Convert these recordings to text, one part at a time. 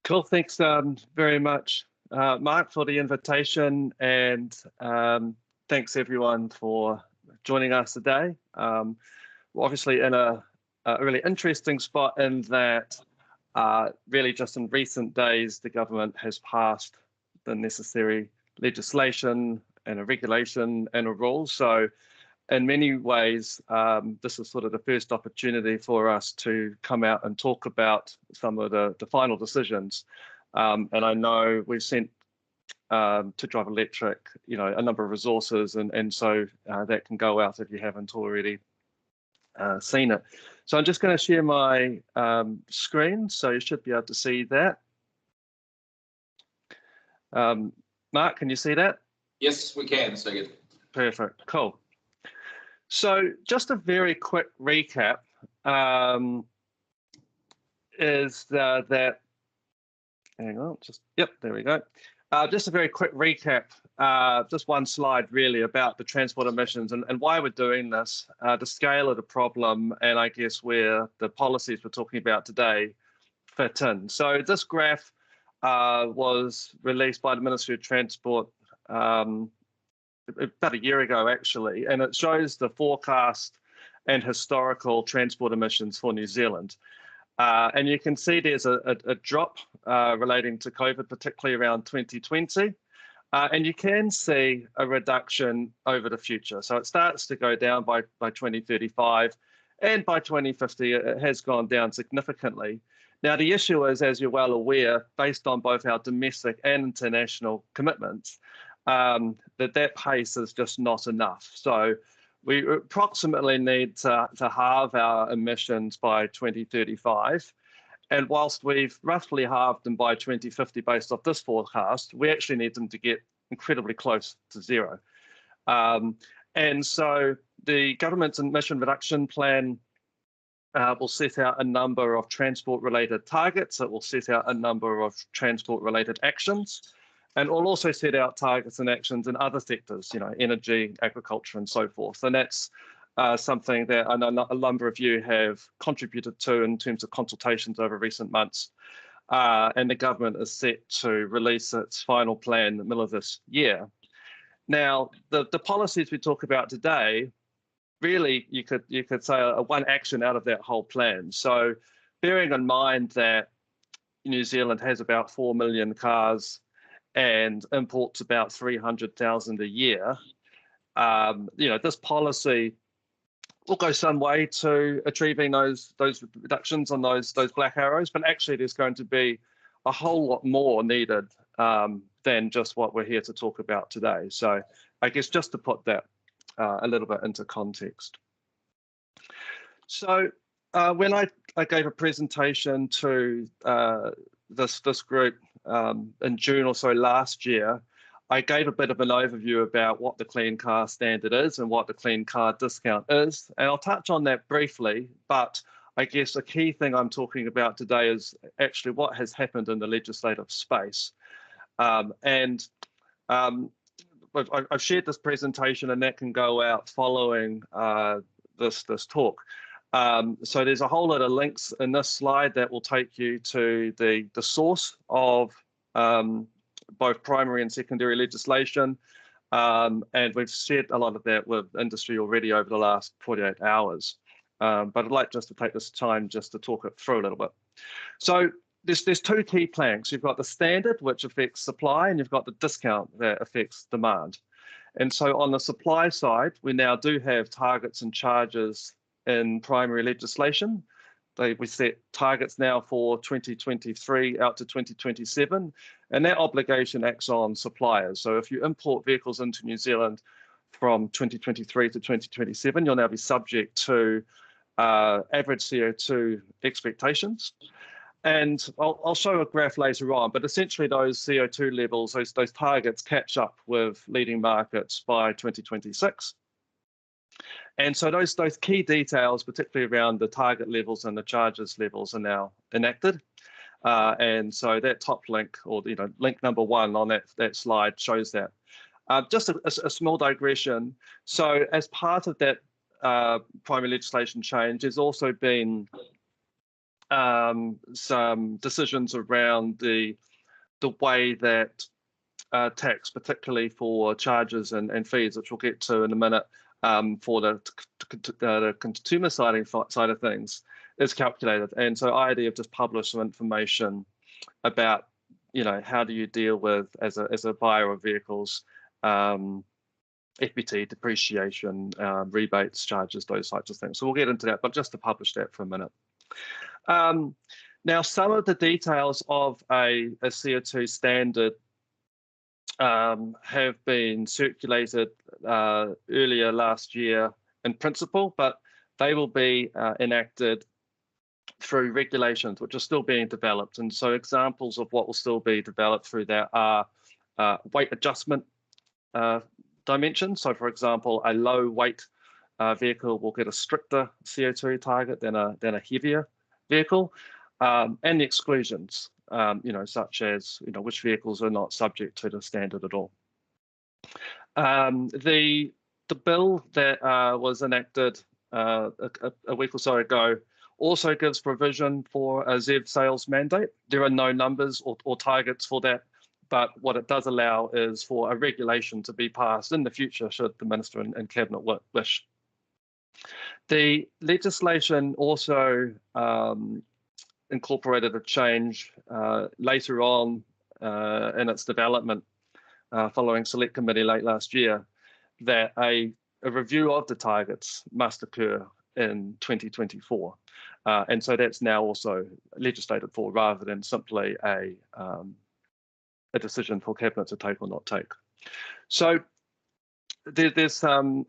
Cool. Thanks very much, Mark, for the invitation, and thanks everyone for joining us today. We're obviously in a really interesting spot in that really just in recent days, the government has passed the necessary legislation and a regulation and a rule. So in many ways, this is sort of the first opportunity for us to come out and talk about some of the final decisions. And I know we've sent to Drive Electric, a number of resources, and so that can go out if you haven't already seen it. So I'm just going to share my screen, so you should be able to see that. Mark, can you see that? Yes, we can. So good. Perfect. Cool. So just a very quick recap is that, hang on, there we go. Just a very quick recap, just one slide really about the transport emissions and why we're doing this, the scale of the problem, and I guess where the policies we're talking about today fit in. So this graph was released by the Ministry of Transport about a year ago, actually, and it shows the forecast and historical transport emissions for New Zealand. And you can see there's a drop relating to COVID, particularly around 2020. And you can see a reduction over the future. So it starts to go down by 2035, and by 2050, it has gone down significantly. Now, the issue is, as you're well aware, based on both our domestic and international commitments, that pace is just not enough. So we approximately need to halve our emissions by 2035. And whilst we've roughly halved them by 2050 based off this forecast, we actually need them to get incredibly close to zero. And so the government's emission reduction plan will set out a number of transport-related targets. It will set out a number of transport-related actions. And we'll also set out targets and actions in other sectors, energy, agriculture, and so forth. And that's something that I know a number of you have contributed to in terms of consultations over recent months. And the government is set to release its final plan in the middle of this year. Now, the policies we talk about today, really, you could say a one action out of that whole plan. So bearing in mind that New Zealand has about 4 million cars and imports about 300,000 a year, this policy will go some way to achieving those reductions on those black arrows, but actually there's going to be a whole lot more needed than just what we're here to talk about today. So I guess just to put that a little bit into context. So when I gave a presentation to this group in June or so last year, I gave a bit of an overview about what the Clean Car Standard is and what the Clean Car Discount is. And I'll touch on that briefly, but I guess a key thing I'm talking about today is actually what has happened in the legislative space. I've shared this presentation, and that can go out following this talk. So there's a whole lot of links in this slide that will take you to the source of both primary and secondary legislation. And we've shared a lot of that with industry already over the last 48 hours. But I'd like just to take this time just to talk it through a little bit. So there's two key planks. You've got the standard, which affects supply, and you've got the discount that affects demand. And so on the supply side, we now do have targets and charges in primary legislation. We set targets now for 2023 out to 2027, and that obligation acts on suppliers. So if you import vehicles into New Zealand from 2023 to 2027, you'll now be subject to average CO2 expectations. And I'll show a graph later on, but essentially those CO2 levels, those targets catch up with leading markets by 2026. And so those key details, particularly around the target levels and the charges levels, are now enacted. And so that top link, or link number one on that slide, shows that. Just a small digression. So as part of that primary legislation change, there's also been some decisions around the way that tax, particularly for charges and fees, which we'll get to in a minute, for the consumer side of things, is calculated. And so IAD have just published some information about, how do you deal with, as a buyer of vehicles, FBT, depreciation, rebates, charges, those types of things. So we'll get into that, but just to publish that for a minute. Now, some of the details of a CO2 standard have been circulated earlier last year in principle, but they will be enacted through regulations, which are still being developed. And so examples of what will still be developed through that are weight adjustment dimensions. So, for example, a low weight vehicle will get a stricter CO2 target than a heavier vehicle, and the exclusions, such as which vehicles are not subject to the standard at all. The bill that was enacted a week or so ago also gives provision for a ZEV sales mandate. There are no numbers or targets for that, but what it does allow is for a regulation to be passed in the future should the Minister and Cabinet wish. The legislation also incorporated a change later on in its development following Select Committee late last year, that a review of the targets must occur in 2024. And so that's now also legislated for, rather than simply a decision for Cabinet to take or not take. So there's some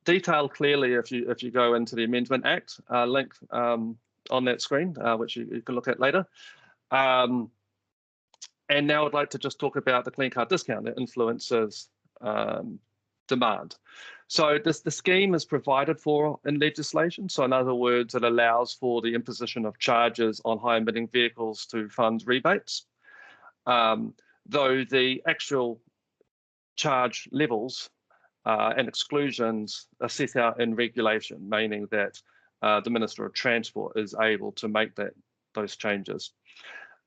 detail clearly if you go into the Amendment Act link on that screen, which you can look at later. And now I'd like to just talk about the clean car discount that influences demand. So the scheme is provided for in legislation. So in other words, it allows for the imposition of charges on high emitting vehicles to fund rebates, though the actual charge levels and exclusions are set out in regulation, meaning that the Minister of Transport is able to make those changes.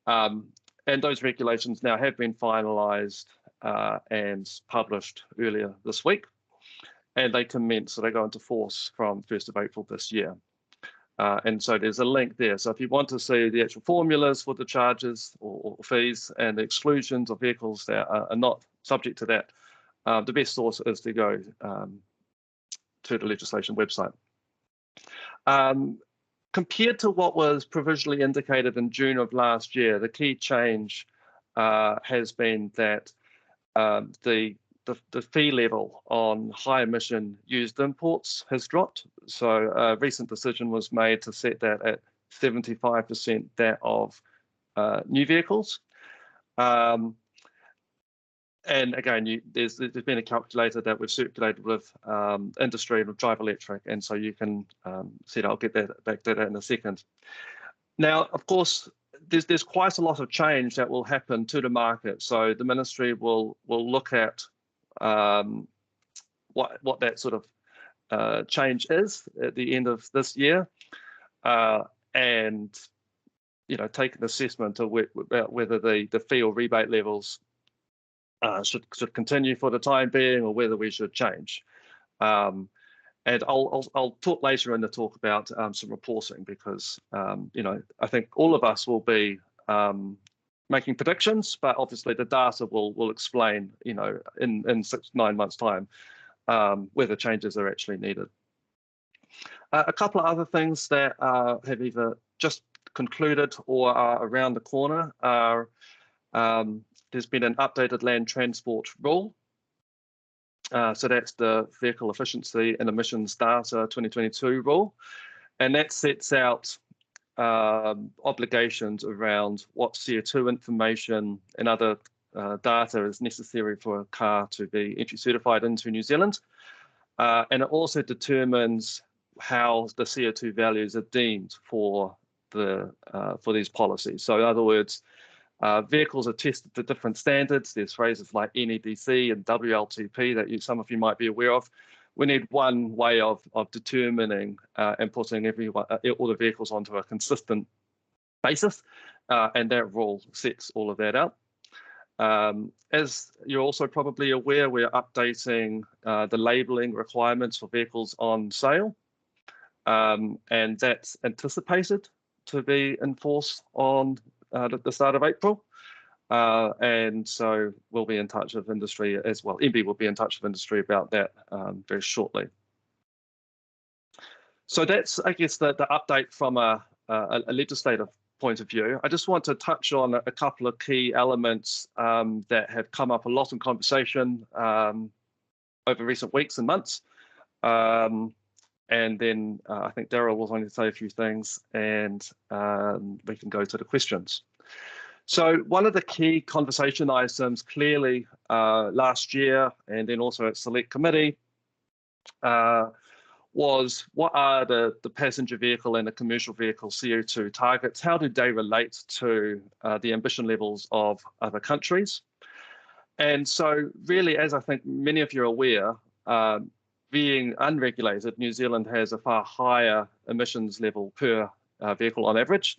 And those regulations now have been finalised and published earlier this week, and they commence, so they go into force from 1st of April this year. And so there's a link there. So if you want to see the actual formulas for the charges or fees and the exclusions of vehicles that are not subject to that, the best source is to go to the legislation website. Compared to what was provisionally indicated in June of last year, the key change has been that the fee level on high emission used imports has dropped. So a recent decision was made to set that at 75% that of new vehicles. And again, there's been a calculator that we've circulated with industry and Drive Electric, and so you can see that. I'll get back to that in a second. Now, of course, there's quite a lot of change that will happen to the market. So the ministry will look at what that sort of change is at the end of this year, and take an assessment of whether the fee or rebate levels should continue for the time being, or whether we should change. And I'll talk later in the talk about some reporting, because I think all of us will be making predictions, but obviously the data will explain, in 6-9 months' time, whether changes are actually needed. A couple of other things that have either just concluded or are around the corner are there's been an updated land transport rule. So that's the Vehicle Efficiency and Emissions Data 2022 rule. And that sets out obligations around what CO2 information and other data is necessary for a car to be entry certified into New Zealand. And it also determines how the CO2 values are deemed for these policies. So in other words, vehicles are tested to different standards. There's phrases like NEDC and WLTP that some of you might be aware of. we need one way of determining and putting all the vehicles onto a consistent basis, and that rule sets all of that out. As you're also probably aware, we're updating the labelling requirements for vehicles on sale, and that's anticipated to be enforced on the start of April. And so we'll be in touch with industry as well. MB will be in touch with industry about that very shortly. So that's, I guess, the update from a legislative point of view. I just want to touch on a couple of key elements that have come up a lot in conversation over recent weeks and months. And then I think Daryl was going to say a few things, and we can go to the questions. So one of the key conversation items clearly last year, and then also at Select Committee, was what are the passenger vehicle and the commercial vehicle CO2 targets? How do they relate to the ambition levels of other countries? And so really, as I think many of you are aware, being unregulated, New Zealand has a far higher emissions level per vehicle on average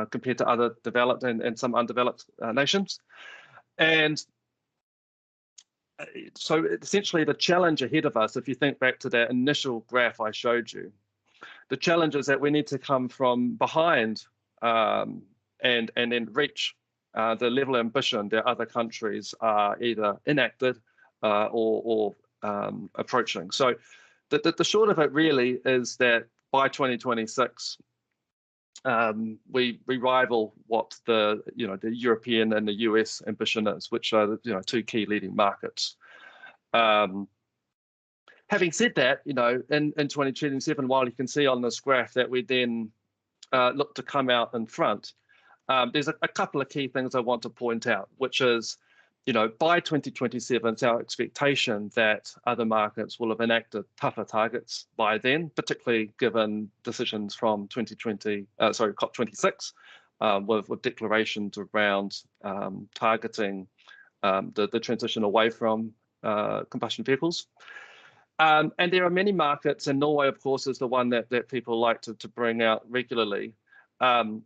compared to other developed and some undeveloped nations. And so essentially the challenge ahead of us, if you think back to that initial graph I showed you, the challenge is that we need to come from behind and then reach the level of ambition that other countries are either enacted or approaching. So the short of it really is that by 2026, we rival what the European and the US ambition is, which are the two key leading markets. Having said that, in 2027, while you can see on this graph that we then look to come out in front, there's a couple of key things I want to point out, which is, by 2027, it's our expectation that other markets will have enacted tougher targets by then, particularly given decisions from COP26, with declarations around targeting the transition away from combustion vehicles. And there are many markets, and Norway, of course, is the one that people like to bring out regularly, who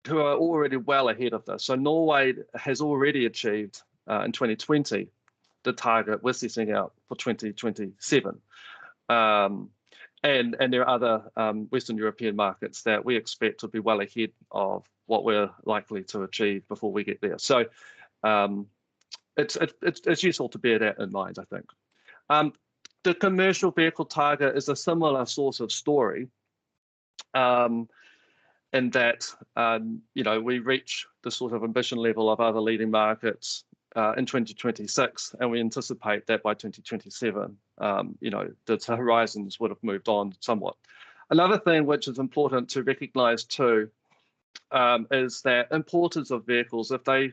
are already well ahead of this. So Norway has already achieved in 2020 the target we're setting out for 2027. And there are other Western European markets that we expect to be well ahead of what we're likely to achieve before we get there. So it's useful to bear that in mind, I think. The commercial vehicle target is a similar sort of story, in that we reach the sort of ambition level of other leading markets in 2026, and we anticipate that by 2027, the horizons would have moved on somewhat. Another thing which is important to recognise too is that importers of vehicles, if they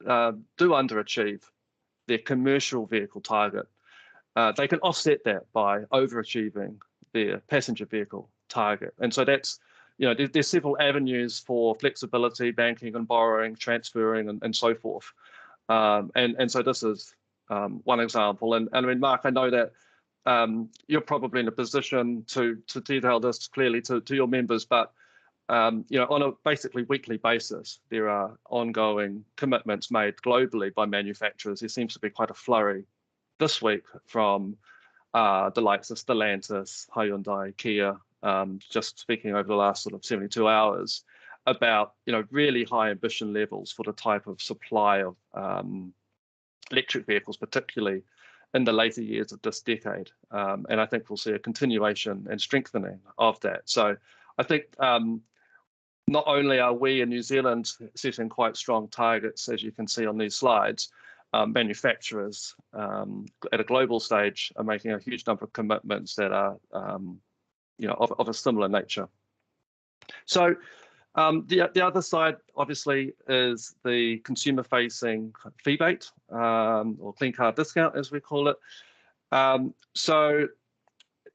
do underachieve their commercial vehicle target, they can offset that by overachieving their passenger vehicle target. And so that's, there's several avenues for flexibility, banking and borrowing, transferring and so forth. And so this is one example. And I mean, Mark, I know that you're probably in a position to detail this clearly to your members, but on a basically weekly basis, there are ongoing commitments made globally by manufacturers. There seems to be quite a flurry this week from the likes of Stellantis, Hyundai, Kia, just speaking over the last sort of 72 hours about really high ambition levels for the type of supply of electric vehicles, particularly in the later years of this decade. And I think we'll see a continuation and strengthening of that. So I think not only are we in New Zealand setting quite strong targets, as you can see on these slides, manufacturers at a global stage are making a huge number of commitments that are of a similar nature. So the other side, obviously, is the consumer-facing fee-bate, or clean car discount, as we call it. So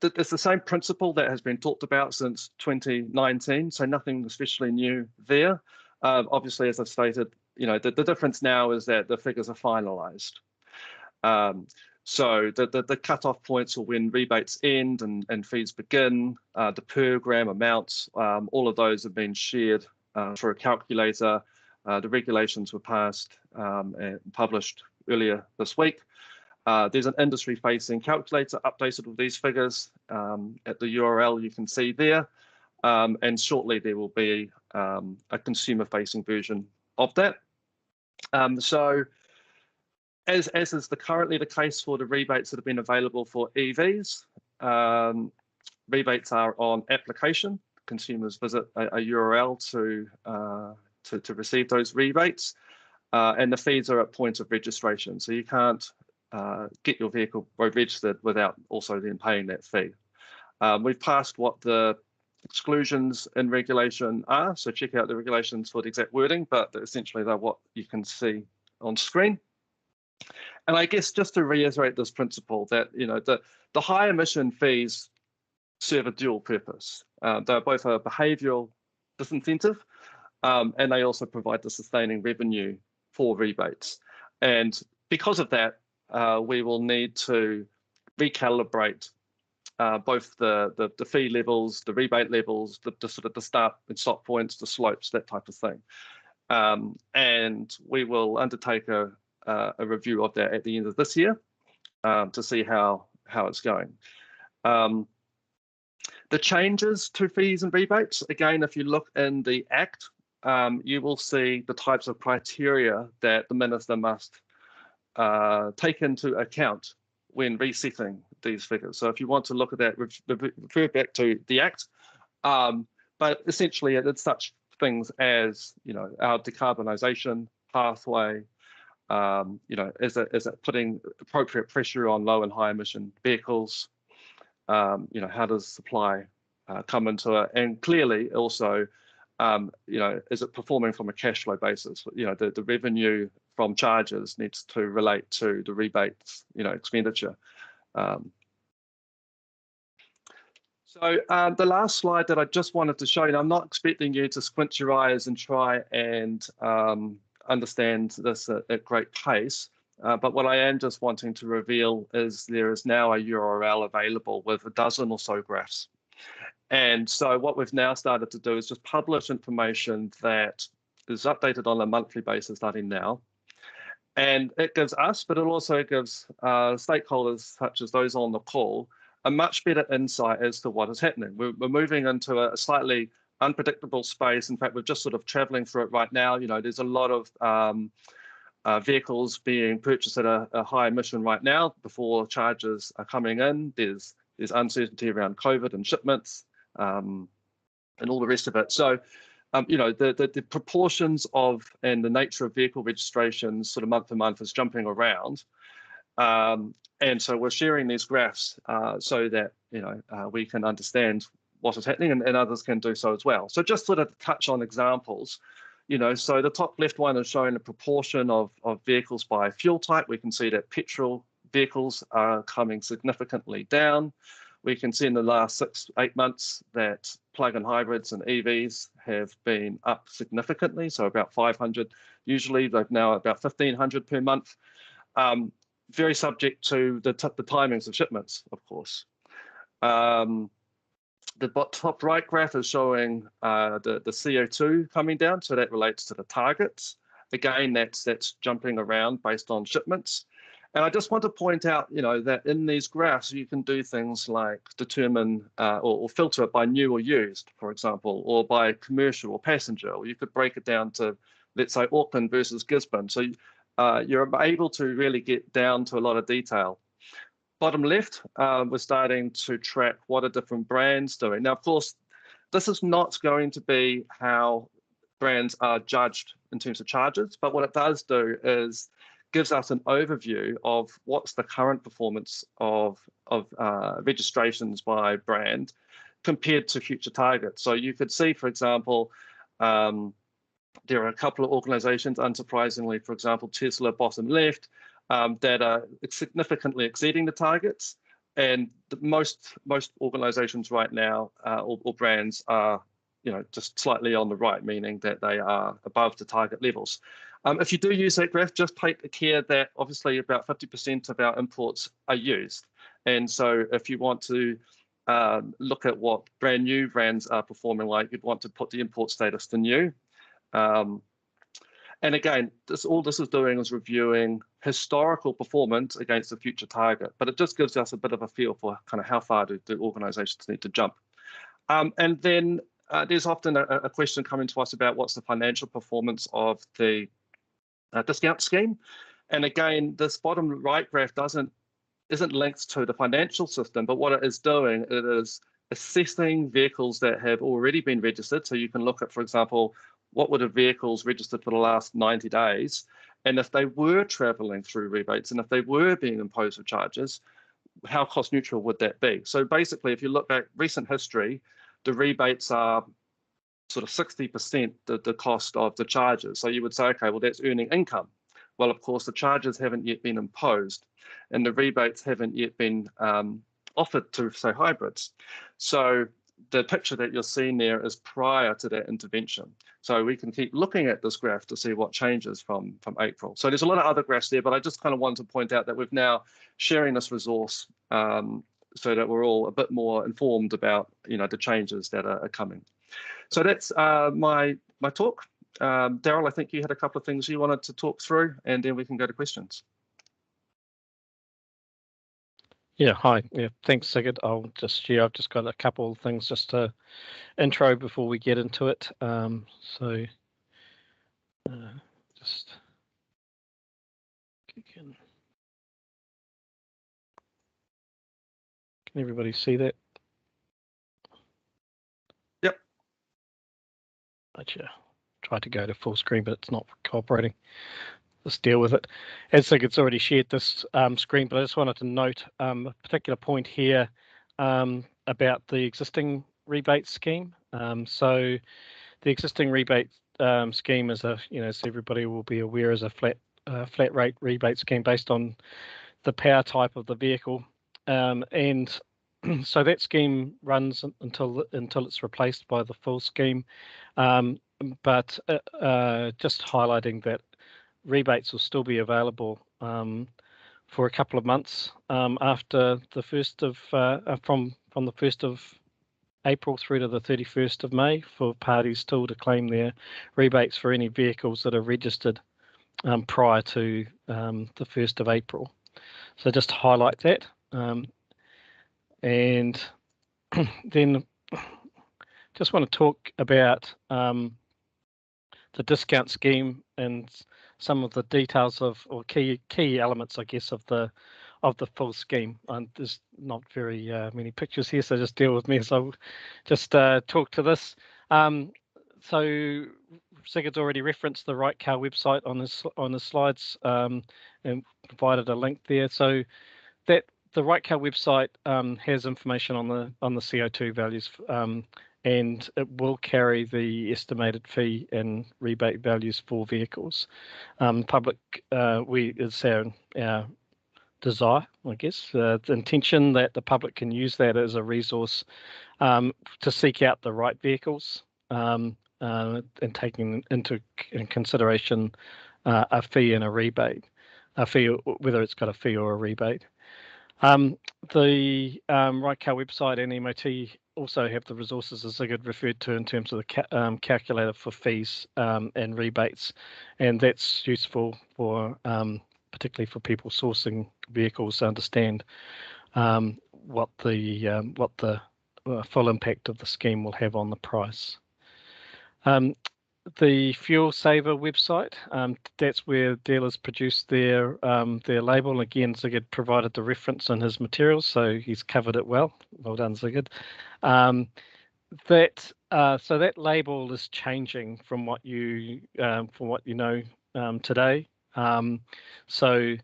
it's the same principle that has been talked about since 2019, so nothing especially new there. Obviously, as I've stated, the difference now is that the figures are finalised. So the cutoff points are when rebates end and fees begin, the per gram amounts, all of those have been shared through a calculator. The regulations were passed and published earlier this week. There's an industry-facing calculator updated with these figures at the URL you can see there. And shortly there will be a consumer-facing version of that. So as is currently the case for the rebates that have been available for EVs, rebates are on application. Consumers visit a URL to receive those rebates, and the fees are at point of registration. So you can't get your vehicle registered without also then paying that fee. We've passed what the exclusions in regulation are, so check out the regulations for the exact wording, but essentially they're what you can see on screen. And I guess just to reiterate this principle that, you know, the high emission fees serve a dual purpose. They're both a behavioural disincentive, and they also provide the sustaining revenue for rebates. And because of that, we will need to recalibrate both the fee levels, the rebate levels, the sort of the start and stop points, the slopes, that type of thing. And we will undertake a review of that at the end of this year to see how it's going. The changes to fees and rebates, again, if you look in the Act, you will see the types of criteria that the Minister must take into account when resetting these figures. So if you want to look at that, refer back to the Act. But essentially, it's such things as, you know, our decarbonisation pathway. You know, is it putting appropriate pressure on low and high emission vehicles? You know, how does supply come into it? And clearly also, you know, is it performing from a cash flow basis? You know, the revenue from charges needs to relate to the rebates, you know, expenditure. So the last slide that I just wanted to show you, I'm not expecting you to squint your eyes and try and understand this at great pace, but what I am just wanting to reveal is there is now a URL available with a dozen or so graphs. And so what we've now started to do is just publish information that is updated on a monthly basis starting now. And it gives us, but it also gives stakeholders such as those on the call, a much better insight as to what is happening. We're moving into a slightly unpredictable space. In fact, we're just sort of traveling through it right now. You know, there's a lot of vehicles being purchased at a high emission right now before charges are coming in. There's uncertainty around COVID and shipments and all the rest of it. So, you know, the proportions of and the nature of vehicle registrations sort of month to month is jumping around. And so we're sharing these graphs so that, you know, we can understand what is happening and others can do so as well. So just sort of touch on examples, you know, so the top left one is showing the proportion of vehicles by fuel type. We can see that petrol vehicles are coming significantly down. We can see in the last 6-8 months that plug-in hybrids and EVs have been up significantly, so about 500 usually. They've now about 1,500 per month. Very subject to the timings of shipments, of course. The top right graph is showing the CO2 coming down, so that relates to the targets. Again, that's jumping around based on shipments. And I just want to point out, you know, that in these graphs, you can do things like determine or filter it by new or used, for example, or by commercial or passenger, or you could break it down to, let's say, Auckland versus Gisborne. So you're able to really get down to a lot of detail. Bottom left, we're starting to track what are different brands doing. Now, of course, this is not going to be how brands are judged in terms of charges, but what it does do is gives us an overview of what's the current performance of registrations by brand compared to future targets. So you could see, for example, there are a couple of organizations, unsurprisingly, for example, Tesla, bottom left, that are significantly exceeding the targets. And most organizations right now, or brands, are, you know, just slightly on the right, meaning that they are above the target levels. If you do use that graph, just take care that obviously about 50% of our imports are used. And so if you want to look at what brand new brands are performing like, you'd want to put the import status to new. And again, all this is doing is reviewing historical performance against the future target, but it just gives us a bit of a feel for kind of how far do organizations need to jump. And then there's often a question coming to us about what's the financial performance of the discount scheme. And again, this bottom right graph isn't linked to the financial system, but what it is doing, it is assessing vehicles that have already been registered. So you can look at, for example, what would have vehicles registered for the last 90 days? And if they were traveling through rebates and if they were being imposed with charges, how cost neutral would that be? So basically, if you look at recent history, the rebates are sort of 60% the cost of the charges. So you would say, okay, well, that's earning income. Well, of course, the charges haven't yet been imposed and the rebates haven't yet been offered to, say, hybrids. So the picture that you're seeing there is prior to that intervention. So we can keep looking at this graph to see what changes from April. So there's a lot of other graphs there, but I just kind of wanted to point out that we're now sharing this resource so that we're all a bit more informed about, the changes that are coming. So that's my talk. Daryl, I think you had a couple of things you wanted to talk through, and then we can go to questions. Yeah, hi. Yeah, thanks, Sigurd. I've just got a couple of things just to intro before we get into it. Just can everybody see that? Yep. Gotcha. Tried to go to full screen, but it's not cooperating. Let's deal with it. As Sigurd's already shared this screen, but I just wanted to note a particular point here about the existing rebate scheme. So the existing rebate scheme is as everybody will be aware, is a flat rate rebate scheme based on the power type of the vehicle, and so that scheme runs until it's replaced by the full scheme. But just highlighting that rebates will still be available for a couple of months after the from the 1st of April through to the 31st of May for parties still to claim their rebates for any vehicles that are registered prior to the 1st of April. So just to highlight that. And then just want to talk about the discount scheme and some of the details of, or key elements, I guess, of the full scheme. And there's not very many pictures here, so just deal with me as I just talk to this. So Sigurd's already referenced the Right Car website on his slides and provided a link there. So that the Right Car website has information on the CO2 values, and it will carry the estimated fee and rebate values for vehicles. Public, it's our desire, I guess, the intention that the public can use that as a resource to seek out the right vehicles and taking into consideration a fee and a rebate, whether it's got a fee or a rebate. The Right Car website and MoT also have the resources, as Sigurd referred to, in terms of the calculator for fees and rebates, and that's useful for particularly for people sourcing vehicles to understand what the full impact of the scheme will have on the price. The Fuel Saver website, that's where dealers produce their label. Again, Sigurd provided the reference in his materials, so he's covered it well. Well done, Sigurd. So that label is changing from what you know today. So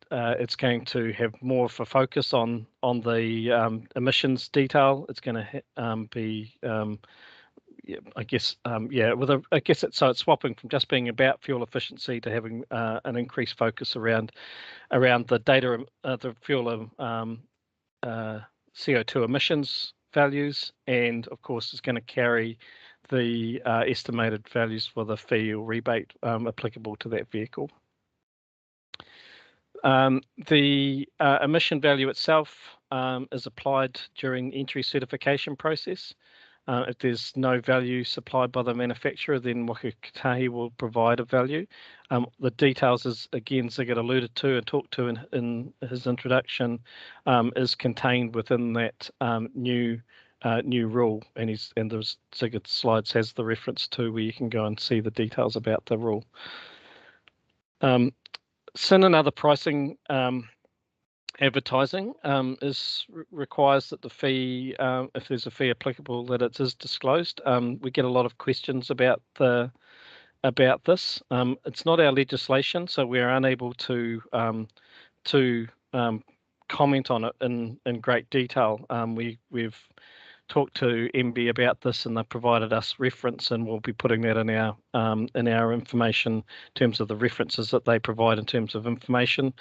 it's going to have more of a focus on the emissions detail. It's going to be I guess it's swapping from just being about fuel efficiency to having an increased focus around the data, the fuel CO2 emissions values, and of course it's going to carry the estimated values for the fee or rebate applicable to that vehicle. The emission value itself is applied during the entry certification process. If there's no value supplied by the manufacturer, then Waka Kotahi will provide a value. The details, as again Sigurd alluded to and talked to in his introduction, is contained within that new rule, and there's Sigurd's slides has the reference to where you can go and see the details about the rule. SIN and other pricing advertising requires that the fee, if there's a fee applicable, that it is disclosed. We get a lot of questions about this. It's not our legislation, so we're unable to comment on it in great detail. We've talked to MB about this, and they've provided us reference, and we'll be putting that in our information in terms of the references that they provide in terms of information.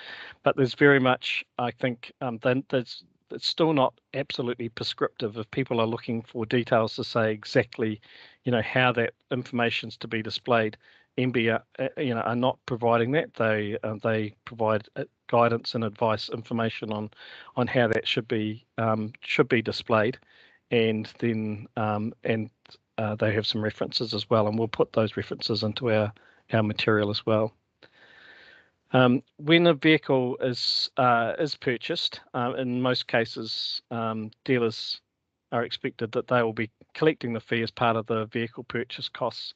But there's very much, I think, it's still not absolutely prescriptive. If people are looking for details to say exactly, how that information's to be displayed, MB are not providing that. They provide guidance and advice, information on how that should be displayed. And then they have some references as well, and we'll put those references into our material as well. When a vehicle is purchased, in most cases, dealers are expected that they will be collecting the fee as part of the vehicle purchase costs.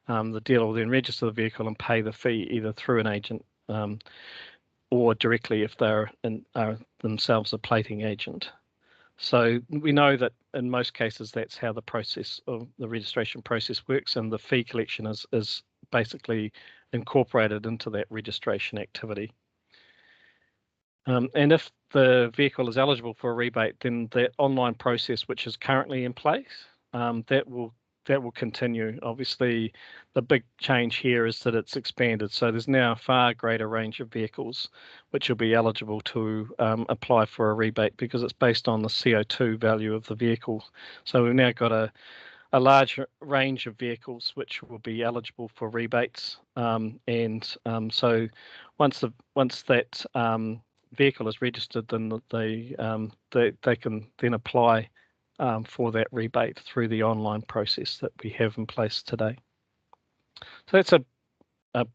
The dealer will then register the vehicle and pay the fee either through an agent or directly if they're themselves a plating agent. So we know that in most cases that's how the process of the registration process works, and the fee collection is basically incorporated into that registration activity. And if the vehicle is eligible for a rebate, then that online process, which is currently in place, that will continue. Obviously, the big change here is that it's expanded. So there's now a far greater range of vehicles which will be eligible to apply for a rebate, because it's based on the CO2 value of the vehicle. So we've now got a large range of vehicles which will be eligible for rebates. So once that vehicle is registered, then they can then apply for that rebate through the online process that we have in place today. So that's I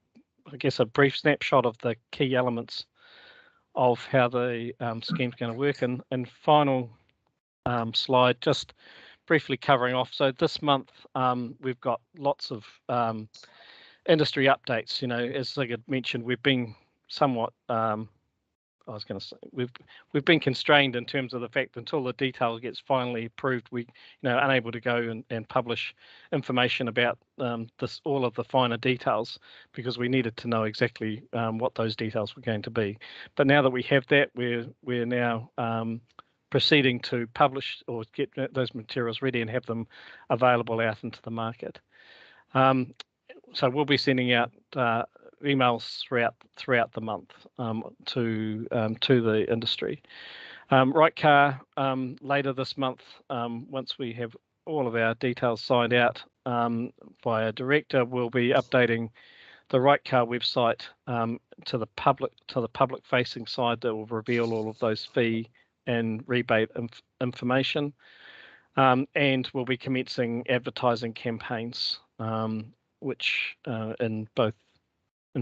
guess a brief snapshot of the key elements of how the scheme's going to work. And final slide, just briefly covering off. So this month we've got lots of industry updates. As I mentioned, we've been somewhat we've been constrained in terms of the fact until the detail gets finally approved, we unable to go and publish information about all of the finer details, because we needed to know exactly what those details were going to be. But now that we have that, we're now proceeding to publish or get those materials ready and have them available out into the market. So we'll be sending out emails throughout the month to the industry. Right Car later this month, once we have all of our details signed out by a director, we'll be updating the Right Car website to the public facing side that will reveal all of those fee and rebate information, and we'll be commencing advertising campaigns which in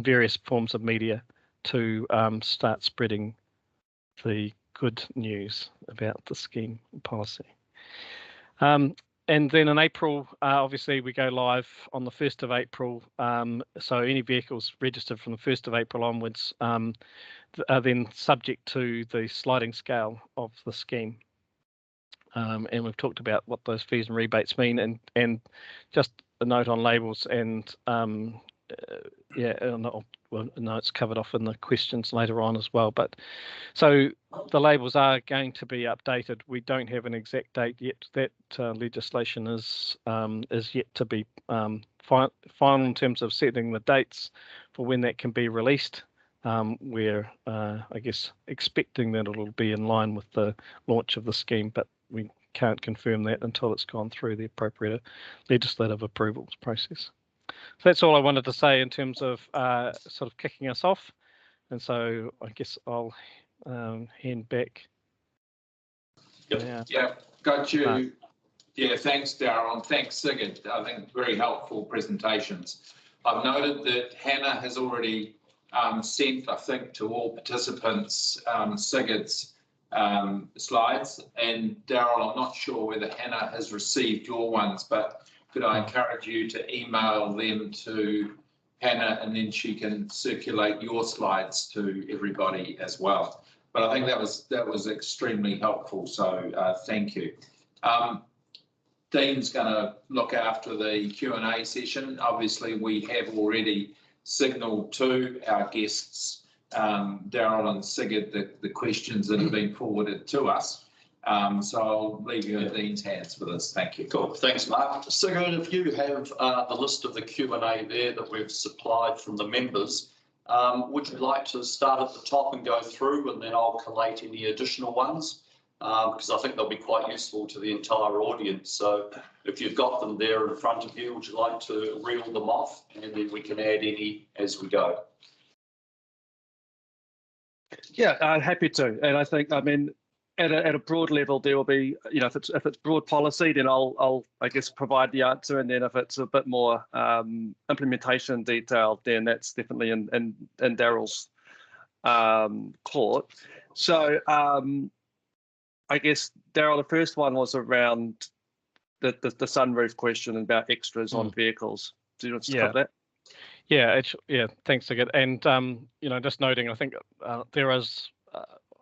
various forms of media to start spreading the good news about the scheme policy. And then in April, obviously we go live on the 1st of April. So any vehicles registered from the 1st of April onwards are then subject to the sliding scale of the scheme. And we've talked about what those fees and rebates mean, and just a note on labels and no, it's covered off in the questions later on as well. But so the labels are going to be updated. We don't have an exact date yet. That legislation is yet to be final in terms of setting the dates for when that can be released. We're I guess expecting that it'll be in line with the launch of the scheme, but we can't confirm that until it's gone through the appropriate legislative approvals process. So that's all I wanted to say in terms of sort of kicking us off. And so I guess I'll hand back. Yep. Yeah, got you. Yeah, thanks, Darryl, and thanks, Sigurd. I think very helpful presentations. I've noted that Hannah has already sent, I think, to all participants Sigurd's slides. And Darryl, I'm not sure whether Hannah has received your ones, but could I encourage you to email them to Hannah, and then she can circulate your slides to everybody as well. But I think that was extremely helpful, so thank you. Dean's going to look after the Q&A session. Obviously, we have already signalled to our guests, Darryl and Sigurd, the questions that have been forwarded to us. So I'll leave you in Dean's hands for this. Thank you. Cool. Thanks, Mark. Sigurd, if you have the list of the Q&A there that we've supplied from the members, would you like to start at the top and go through, and then I'll collate any additional ones? Because I think they'll be quite useful to the entire audience. So if you've got them there in front of you, would you like to reel them off, and then we can add any as we go? Yeah, I'm happy to. And I think, I mean, at a broad level, there will be, you know, if it's broad policy, then I'll I guess provide the answer, and then if it's a bit more implementation detail, then that's definitely in Darryl's court. So I guess, Darryl, the first one was around the sunroof question about extras on vehicles. Do you want to cover that? Yeah, thanks, Sigurd. And you know, just noting, I think there is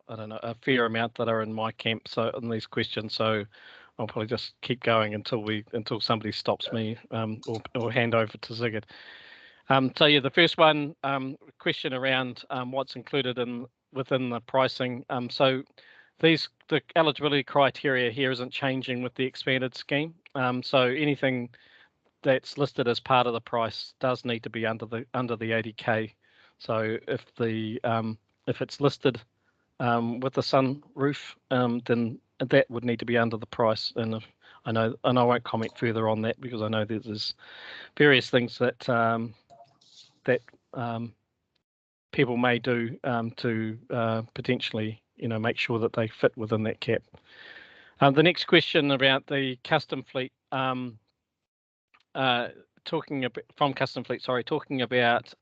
I don't know, a fair amount that are in my camp in these questions. So I'll probably just keep going until somebody stops me or hand over to Sigurd. So yeah, the first one question around what's included within the pricing. So the eligibility criteria here isn't changing with the expanded scheme. So anything that's listed as part of the price does need to be under the 80K. So if it's listed with the sunroof, then that would need to be under the price. And I won't comment further on that, because I know there's various things that people may do to potentially, you know, make sure that they fit within that cap. The next question about the custom fleet, talking about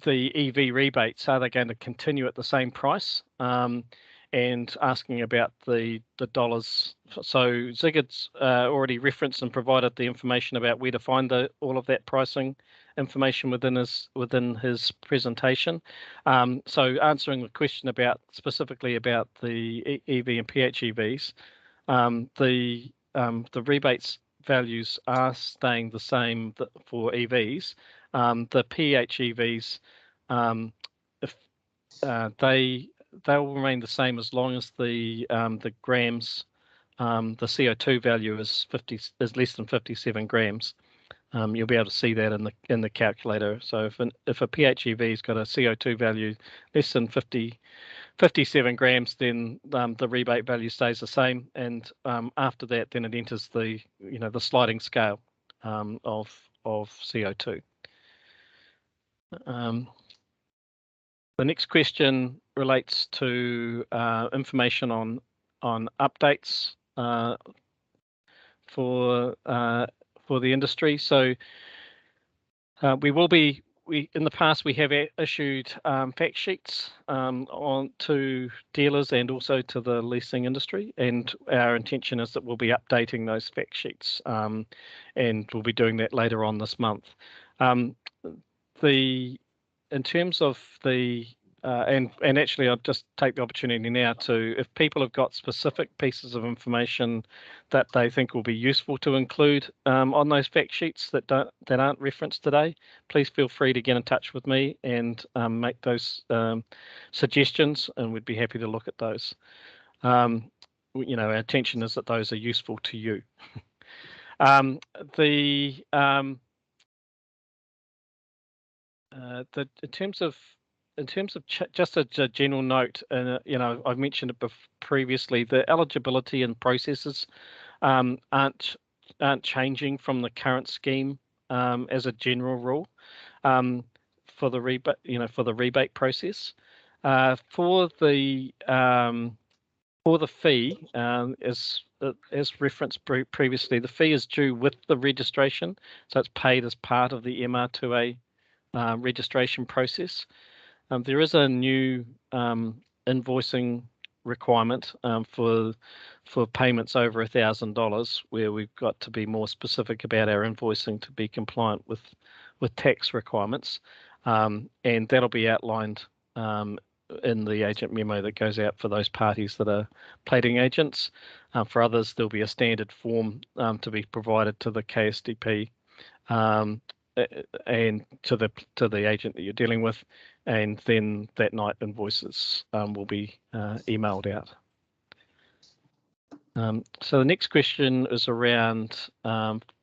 the EV rebates, are they going to continue at the same price? And asking about the dollars. So Sigurd's already referenced and provided the information about where to find all of that pricing information within his presentation. So answering the question specifically about the EV and PHEVs, the rebates values are staying the same for EVs. The PHEVs, if they'll remain the same as long as the grams, the CO2 value is less than 57 grams. You'll be able to see that in the calculator. So if a PHEV's got a CO2 value less than 57 grams, then the rebate value stays the same, and after that, then it enters the sliding scale of CO2. The next question relates to information on updates for the industry. So in the past we have issued fact sheets to dealers and also to the leasing industry, and our intention is that we'll be updating those fact sheets, and we'll be doing that later on this month. In terms of the and actually, I'll just take the opportunity now to, if people have got specific pieces of information that they think will be useful to include on those fact sheets that aren't referenced today, please feel free to get in touch with me and make those suggestions, and we'd be happy to look at those. Our intention is that those are useful to you. In terms of in terms of just a general note, and I've mentioned it previously, the eligibility and processes aren't changing from the current scheme as a general rule for the rebate process. For the fee, as referenced previously, the fee is due with the registration, so it's paid as part of the MR2A registration process. There is a new invoicing requirement for payments over $1,000, where we've got to be more specific about our invoicing to be compliant with tax requirements, and that'll be outlined in the agent memo that goes out for those parties that are plating agents. For others, there'll be a standard form to be provided to the KSDP and to the agent that you're dealing with, and then that night invoices will be emailed out. So the next question is around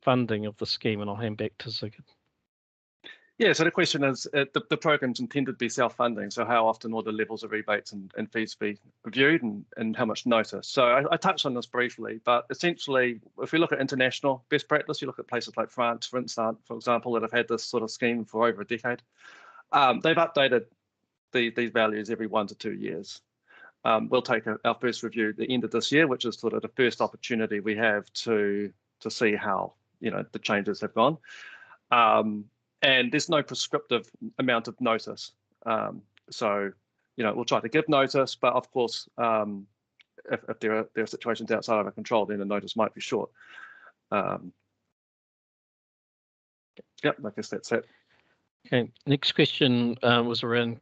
funding of the scheme, and I'll hand back to Sigurd. Yeah, so the question is, the program's intended to be self-funding, so how often will the levels of rebates and fees be reviewed, and how much notice? So I touched on this briefly, but essentially, if we look at international best practice, you look at places like France, for example, that have had this sort of scheme for over a decade. They've updated these values every 1 to 2 years. We'll take our first review at the end of this year, which is sort of the first opportunity we have to see how the changes have gone. And there's no prescriptive amount of notice. So, we'll try to give notice, but of course, if there are situations outside of our control, then the notice might be short. Yep, I guess that's it. Okay, next question was around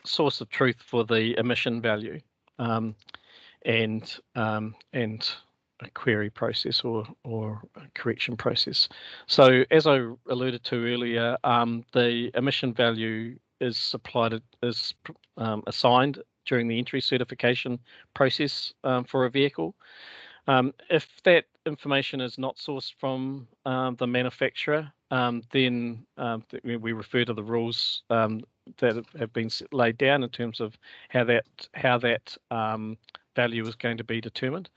source of truth for the emission value and a query process or a correction process. So as I alluded to earlier, the emission value is assigned during the entry certification process for a vehicle. If that information is not sourced from the manufacturer, then we refer to the rules that have been laid down in terms of how that value is going to be determined.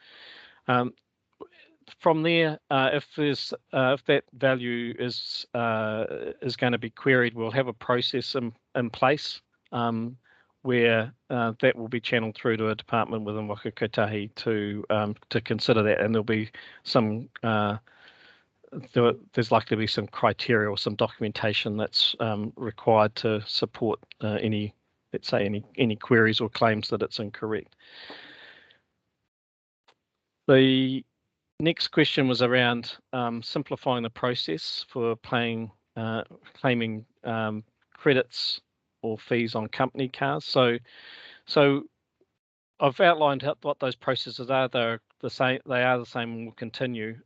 From there, if that value is going to be queried, we'll have a process in place where that will be channeled through to a department within Waka Kotahi to consider that, and there'll be some there's likely to be some criteria or some documentation that's required to support any queries or claims that it's incorrect. The next question was around simplifying the process for claiming credits or fees on company cars. So I've outlined what those processes are. They're the same. They are the same and will continue.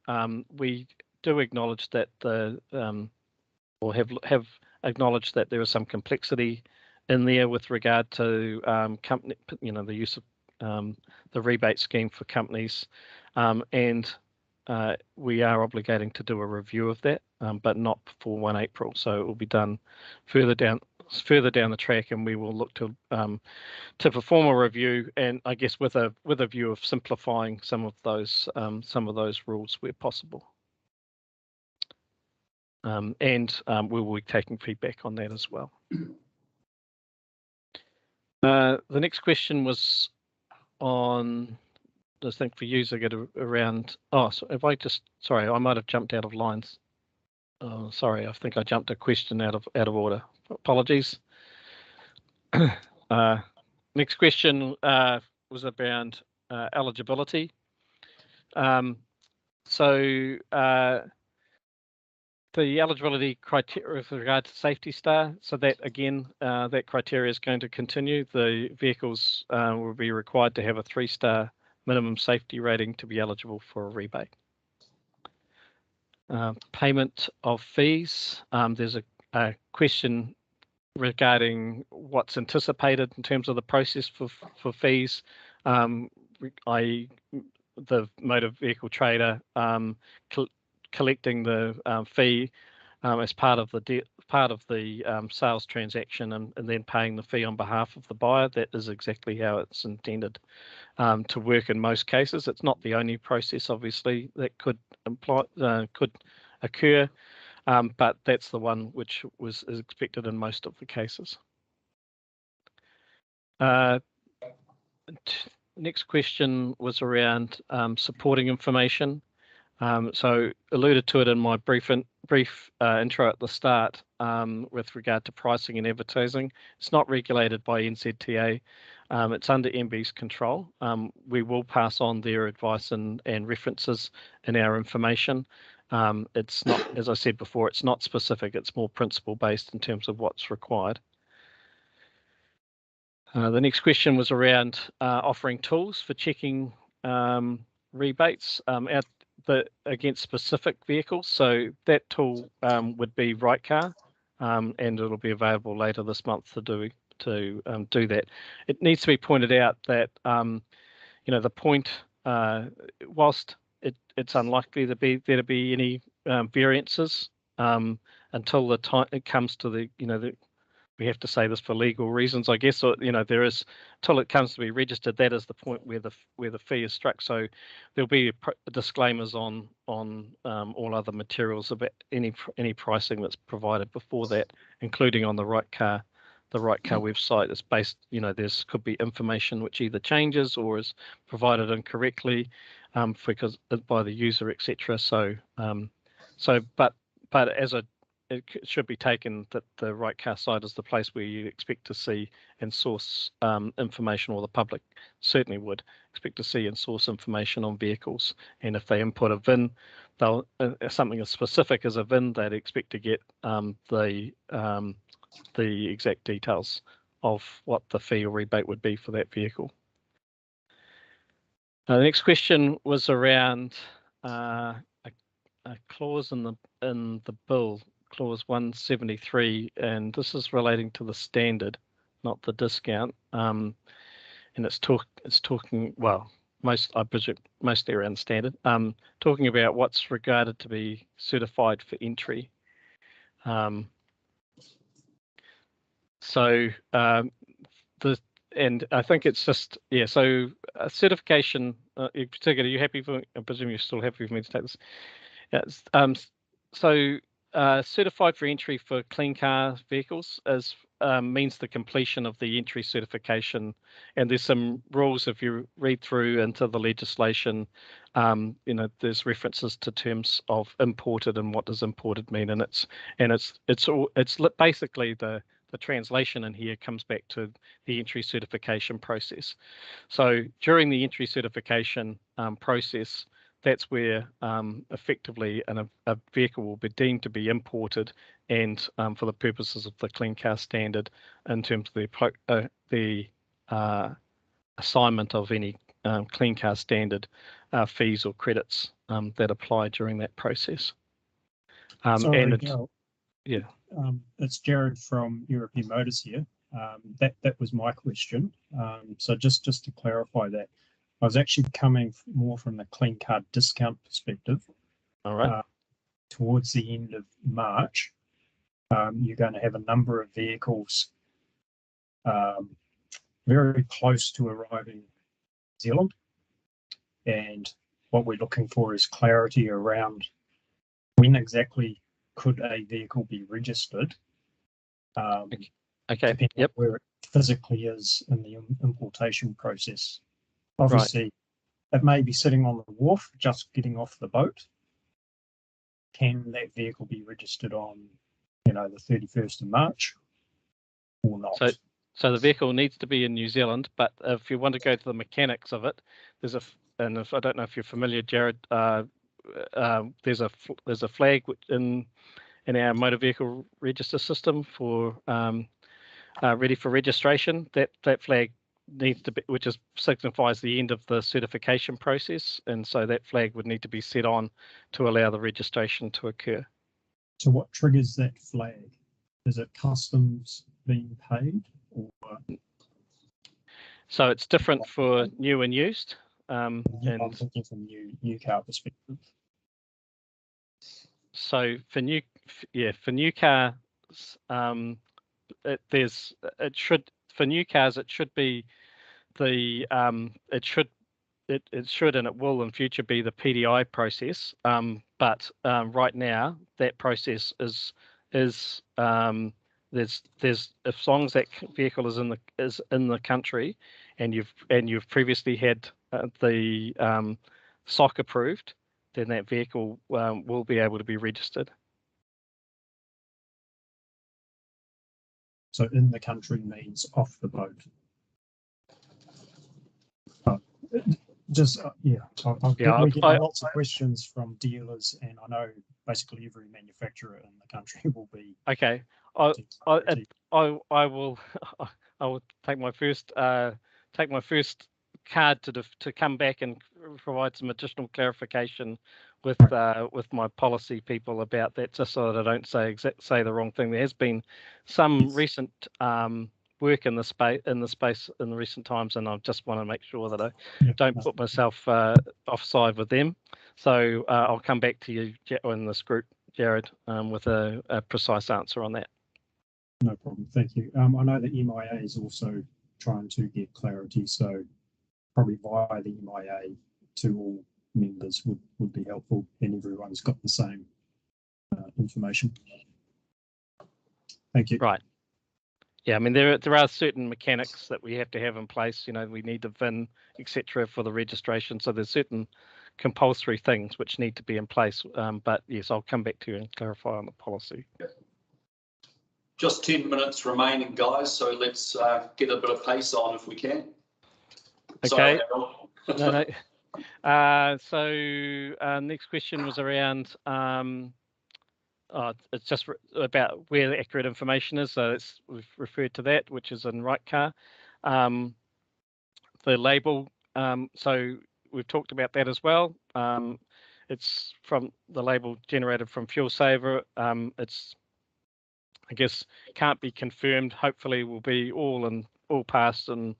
We do acknowledge that or have acknowledged that there is some complexity in there with regard to company, the use of the rebate scheme for companies, and we are obligating to do a review of that, but not before 1 April. So it will be done further down the track, and we will look to perform a review, and I guess with a view of simplifying some of those rules where possible. And we will be taking feedback on that as well. The next question was on, I think for you, I get around. Oh, so if I just, sorry, I might have jumped out of lines. Oh, sorry, I think I jumped a question out of order. Apologies. Next question was around eligibility. The eligibility criteria with regard to Safety Star, so that again, that criteria is going to continue. The vehicles will be required to have a 3-star minimum safety rating to be eligible for a rebate. Payment of fees. There's a question regarding what's anticipated in terms of the process for fees. The motor vehicle trader collecting the fee as part of the sales transaction, and then paying the fee on behalf of the buyer. That is exactly how it's intended to work in most cases. It's not the only process, obviously, that could occur, but that's the one which is expected in most of the cases. Next question was around supporting information. So alluded to it in my brief intro at the start with regard to pricing and advertising. It's not regulated by NZTA. It's under MB's control. We will pass on their advice and references in our information. It's not, as I said before, it's not specific. It's more principle based in terms of what's required. The next question was around offering tools for checking rebates against specific vehicles. So that tool would be RightCar, and it'll be available later this month to do that. It needs to be pointed out that the point, whilst it's unlikely there to be any variances until the time it comes to we have to say this for legal reasons, I guess, or there is, till it comes to be registered, that is the point where the fee is struck. So there'll be disclaimers on all other materials about any pricing that's provided before that, including on the RightCar website. Is based, there's could be information which either changes or is provided incorrectly because by the user, etc. But it should be taken that the RightCar site is the place where you expect to see and source information, or the public certainly would expect to see and source information on vehicles. And if they input a VIN, they'll something as specific as a VIN, they'd expect to get the exact details of what the fee or rebate would be for that vehicle. The next question was around a clause in the bill, clause 173, and this is relating to the standard, not the discount. And it's talking, well, I presume mostly around standard, talking about what's regarded to be certified for entry. And I think it's just, so certification, are you happy for, I presume you're still happy for me to take this? Yes. Certified for entry for clean car vehicles means the completion of the entry certification, and there's some rules if you read through into the legislation. There's references to terms of imported and what does imported mean, and it's basically the translation in here comes back to the entry certification process. So during the entry certification process, that's where effectively a vehicle will be deemed to be imported, and for the purposes of the Clean Car Standard, in terms of the assignment of any Clean Car Standard fees or credits that apply during that process. It's Jared from European Motors here. That was my question. So just to clarify that, I was actually coming more from the clean car discount perspective. All right. Towards the end of March, you're going to have a number of vehicles very close to arriving in New Zealand. And what we're looking for is clarity around when exactly could a vehicle be registered. Okay. Yep. Where it physically is in the importation process. Obviously, It may be sitting on the wharf, just getting off the boat. Can that vehicle be registered on, the 31st of March or not? So the vehicle needs to be in New Zealand, but if you want to go to the mechanics of it, and if I don't know if you're familiar, Jared, there's a flag in our motor vehicle register system for ready for registration. That flag needs to be, which signifies the end of the certification process, and so that flag would need to be set on to allow the registration to occur. So what triggers that flag? Is it customs being paid, or? So it's different for new and used. I'm thinking from new car perspective. So for for new cars, for new cars it should be the it should and it will in future be the PDI process. But right now that process is there's as long as that vehicle is in the country, and you've previously had the SOC approved, then that vehicle will be able to be registered. So in the country means off the boat. Just yeah, we get lots of questions from dealers, and I know basically every manufacturer in the country will be. Okay, I will take my first card to come back and provide some additional clarification with my policy people about that, just so that I don't say the wrong thing. There has been some recent work in the space in the recent times, and I just want to make sure that I don't put myself offside with them. So I'll come back to you in this group, Jared, with a precise answer on that. No problem, thank you. I know that MIA is also trying to get clarity, so probably via the MIA to all members would be helpful, and everyone's got the same information. Thank you. Right. Yeah, I mean there are certain mechanics that we have to have in place. You know, we need the VIN, etc., for the registration. So there's certain compulsory things which need to be in place. But yes, I'll come back to you and clarify on the policy. Just 10 minutes remaining, guys. So let's get a bit of pace on if we can. Okay. Sorry, no. So next question was around. It's just about where the accurate information is. So we've referred to that, which is in right car. The label. So we've talked about that as well. It's from the label generated from Fuel Saver. It's, I guess, can't be confirmed. Hopefully, will be all passed and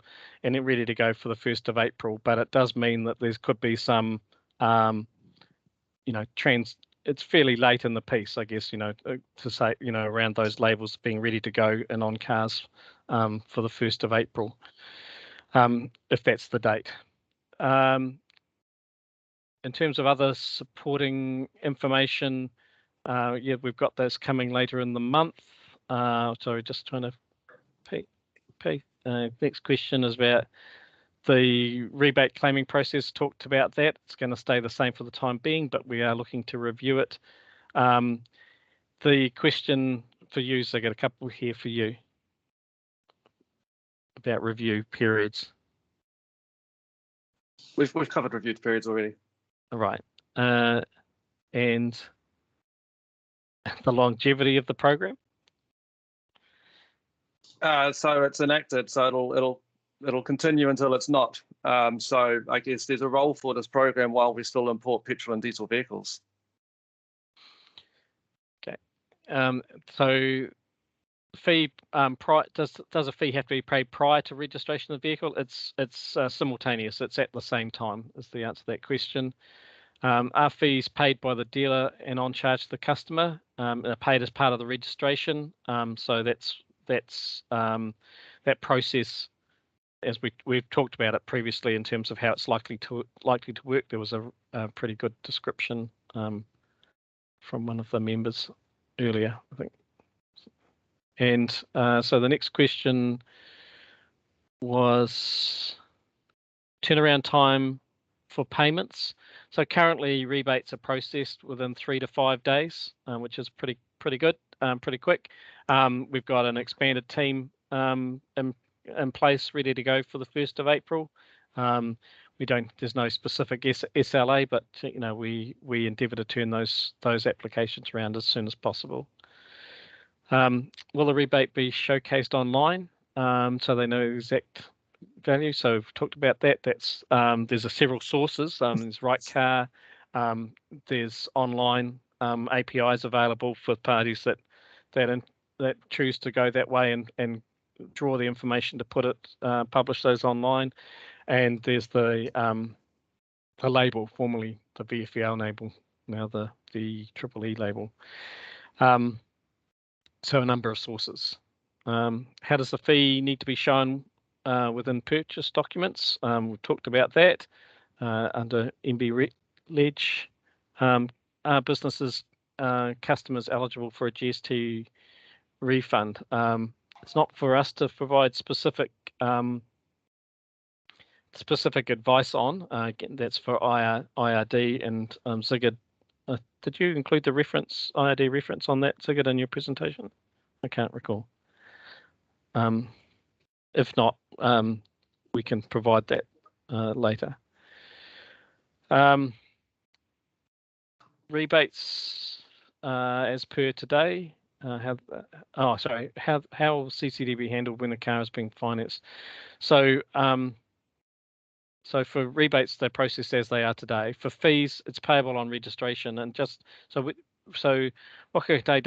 ready to go for the 1st of April. But it does mean that there could be some, it's fairly late in the piece, I guess, to say, around those labels being ready to go and on cars for the 1st of April, if that's the date. In terms of other supporting information, yeah, we've got those coming later in the month. Sorry, just trying to pay. Next question is about the rebate claiming process. Talked about that. It's going to stay the same for the time being, but we are looking to review it. The question for you, so I got a couple here for you about review periods. We've covered reviewed periods already. All right, and the longevity of the program. So it's enacted, so it'll continue until it's not. So I guess there's a role for this program while we still import petrol and diesel vehicles. Okay. So fee does a fee have to be paid prior to registration of the vehicle? It's simultaneous. It's at the same time. Is the answer to that question. Are fees paid by the dealer and on charge to the customer? Are paid as part of the registration. So that process, as we've talked about it previously in terms of how it's likely to work. There was a pretty good description from one of the members earlier, I think. And so the next question was turnaround time for payments. So currently rebates are processed within 3 to 5 days, which is pretty good, pretty quick. We've got an expanded team in place ready to go for the 1st of April. There's no specific SLA, but we endeavour to turn those applications around as soon as possible. Will the rebate be showcased online so they know exact value? So we've talked about that. That's there's several sources. There's Right Car. There's online APIs available for parties that choose to go that way and draw the information to publish those online. And there's the label, formerly the VFEL label, now the EEE label. So a number of sources. How does the fee need to be shown within purchase documents? We've talked about that under MB Ledge. Are businesses, customers eligible for a GST refund? It's not for us to provide specific advice on. Again, that's for IRD and Zigid. Did you include the reference, IRD reference on that, Zigid, in your presentation? I can't recall. If not, we can provide that later. Rebates as per today. How will CCD handle when a car is being financed? So for rebates, they're processed as they are today. For fees, it's payable on registration, and just so Waka Kotahi it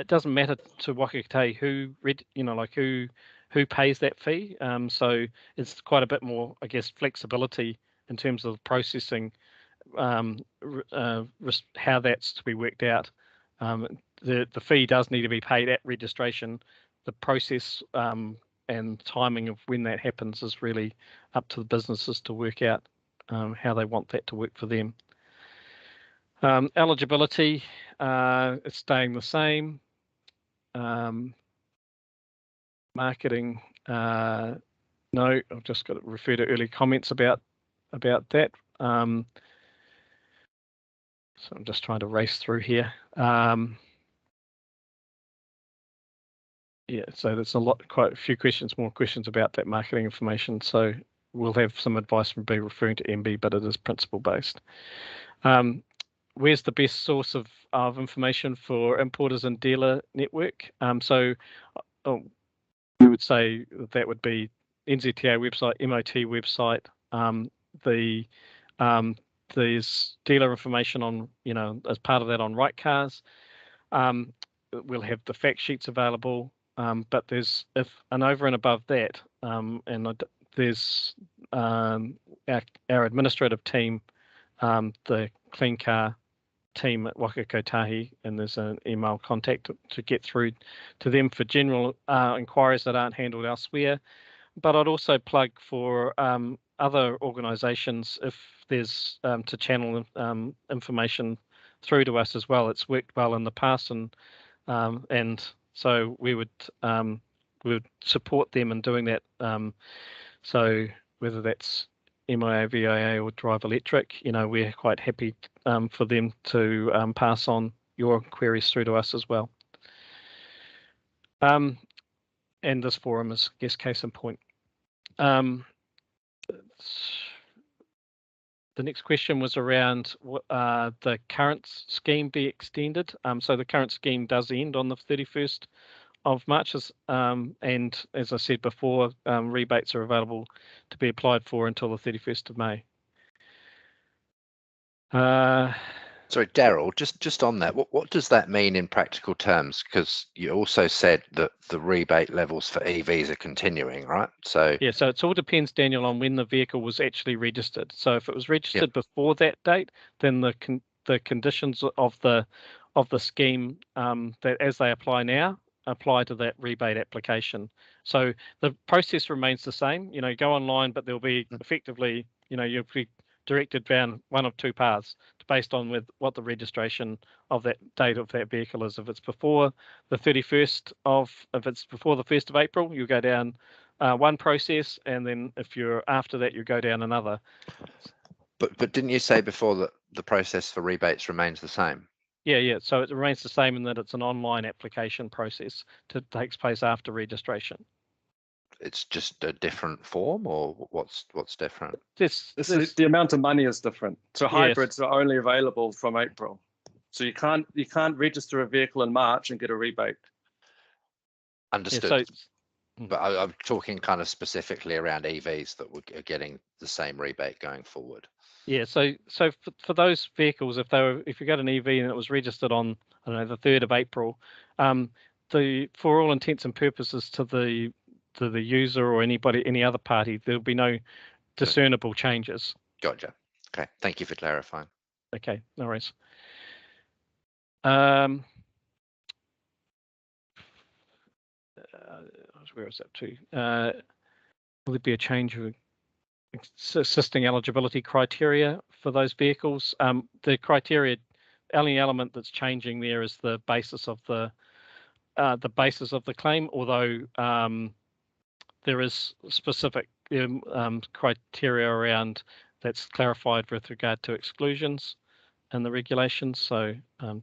doesn't matter to Waka Kotahi who pays that fee. So it's quite a bit more, I guess, flexibility in terms of processing, how that's to be worked out. The fee does need to be paid at registration. The process and timing of when that happens is really up to the businesses to work out how they want that to work for them. Eligibility is staying the same. Marketing, no, I've just got to refer to early comments about that. So I'm just trying to race through here. Yeah, so there's quite a few more questions about that marketing information. So we'll have some advice from B referring to MB, but it is principle based. Where's the best source of information for importers and dealer network? So we would say that would be NZTA website, MoT website. There's dealer information on, as part of that on Right Cars. We'll have the fact sheets available. But there's over and above that, there's our administrative team, the Clean Car team at Waka Kotahi, and there's an email contact to get through to them for general inquiries that aren't handled elsewhere. But I'd also plug for other organisations if there's to channel information through to us as well. It's worked well in the past, and so we would support them in doing that. So whether that's MIA, VIA, or Drive Electric, we're quite happy for them to pass on your queries through to us as well. And this forum is, I guess, case in point. The next question was around the current scheme be extended. So the current scheme does end on the 31st of March, and as I said before, rebates are available to be applied for until the 31st of May. Sorry, Daryl, just on that, what does that mean in practical terms? Because you also said that the rebate levels for EVs are continuing, right? So yeah, so it all depends, Daniel, on when the vehicle was actually registered. So if it was registered before that date, then the conditions of the scheme that as they apply now apply to that rebate application. So the process remains the same. Go online, but there'll be effectively, you'll be directed down one of two paths based on what the registration of that date of that vehicle is. If it's before the 31st if it's before the 1st of April, you go down one process, and then if you're after that, you go down another. But didn't you say before that the process for rebates remains the same? Yeah. So it remains the same in that it's an online application process that takes place after registration. It's just a different form, or what's different? The amount of money is different. So hybrids are only available from April. So you can't register a vehicle in March and get a rebate. Understood. But I'm talking kind of specifically around EVs that are getting the same rebate going forward. Yeah, so for those vehicles, if you got an EV and it was registered on, I don't know, the 3rd of April, for all intents and purposes to the user or any other party, there'll be no discernible changes. Gotcha. Okay, thank you for clarifying. Okay, no worries. Where is that to? Will there be a change of existing eligibility criteria for those vehicles? The criteria, only element that's changing there is the basis of the claim, although there is specific criteria around that's clarified with regard to exclusions in the regulations. So to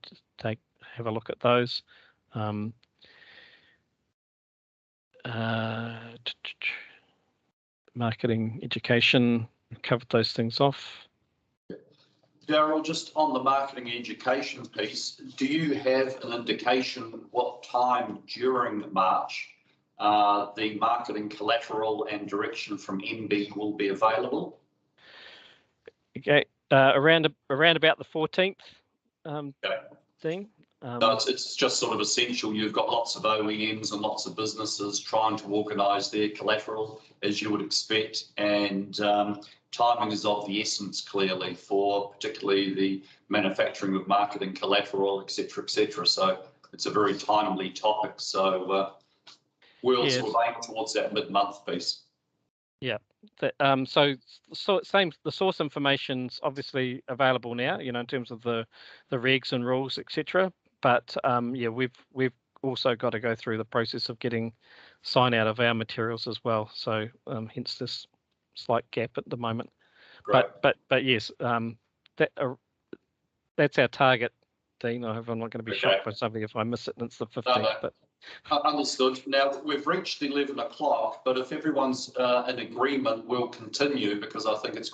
have a look at those. Marketing, education, covered those things off. Daryl, just on the marketing education piece, do you have an indication what time during March the marketing collateral and direction from MB will be available? Okay, around about the 14th, Dean. No, it's just sort of essential. You've got lots of OEMs and lots of businesses trying to organise their collateral, as you would expect, and timing is of the essence, clearly, for particularly the manufacturing of marketing collateral, etc., etc. So it's a very timely topic. So we'll sort of aim towards that mid-month piece. Yeah. So the source information's obviously available now, in terms of the regs and rules, etc. But yeah, we've also got to go through the process of getting sign out of our materials as well. So hence this slight gap at the moment. Great. But yes, that's our target, Dean. I hope I'm not going to be shocked by something if I miss it and it's the 15th. No. But understood. Now we've reached 11 o'clock, but if everyone's in agreement, we'll continue, because I think it's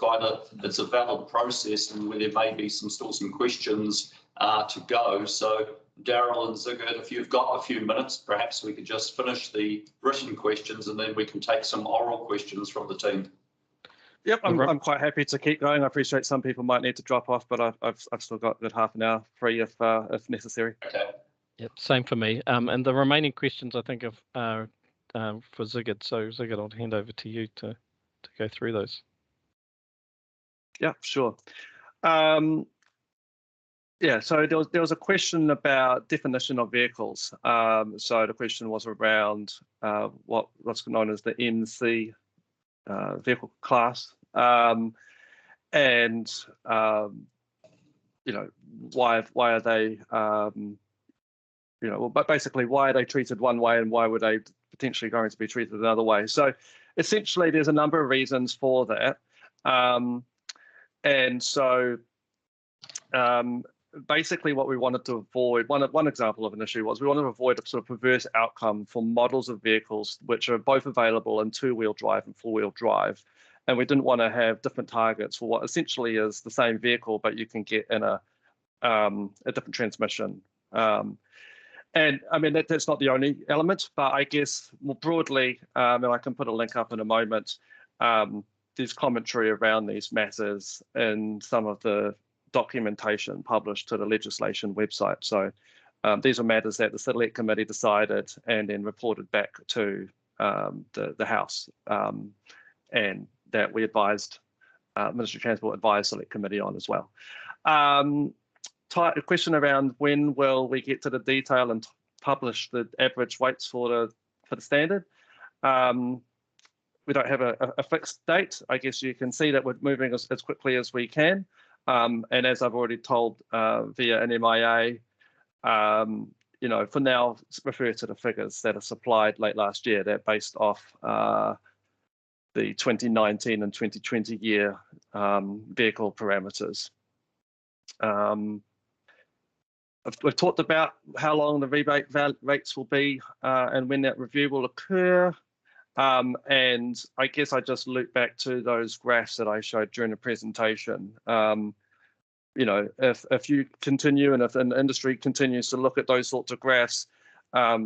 it's a valid process, and where there may be still some questions to go. So Daryl and Sigurd, if you've got a few minutes, perhaps we could just finish the written questions and then we can take some oral questions from the team. Yep, I'm quite happy to keep going. I appreciate some people might need to drop off, but I've still got a good half an hour free if necessary. Okay. Yep, same for me. And the remaining questions I think are for Sigurd. So Sigurd, I'll hand over to you to go through those. Yeah, sure. Yeah, so there was a question about definition of vehicles. So the question was around what's known as the MC vehicle class, and why are they but basically why are they treated one way and why were they potentially going to be treated another way? So essentially there's a number of reasons for that, and so basically what we wanted to avoid, one example of an issue was we wanted to avoid a sort of perverse outcome for models of vehicles which are both available in 2-wheel drive and 4-wheel drive, and we didn't want to have different targets for what essentially is the same vehicle but you can get in a different transmission. And I mean that's not the only element, but I guess more broadly, and I can put a link up in a moment, there's commentary around these matters in some of the documentation published to the legislation website. So these are matters that the Select Committee decided and then reported back to the House, and that we advised, Ministry of Transport advised Select Committee on as well. A question around when will we get to the detail and publish the average weights for the standard. We don't have a fixed date. I guess you can see that we're moving as quickly as we can. And as I've already told via an MIA, for now, refer to the figures that are supplied late last year. They're based off the 2019 and 2020 year vehicle parameters. We've talked about how long the rebate rates will be and when that review will occur. And I guess I just loop back to those graphs that I showed during the presentation. If you continue and if an industry continues to look at those sorts of graphs,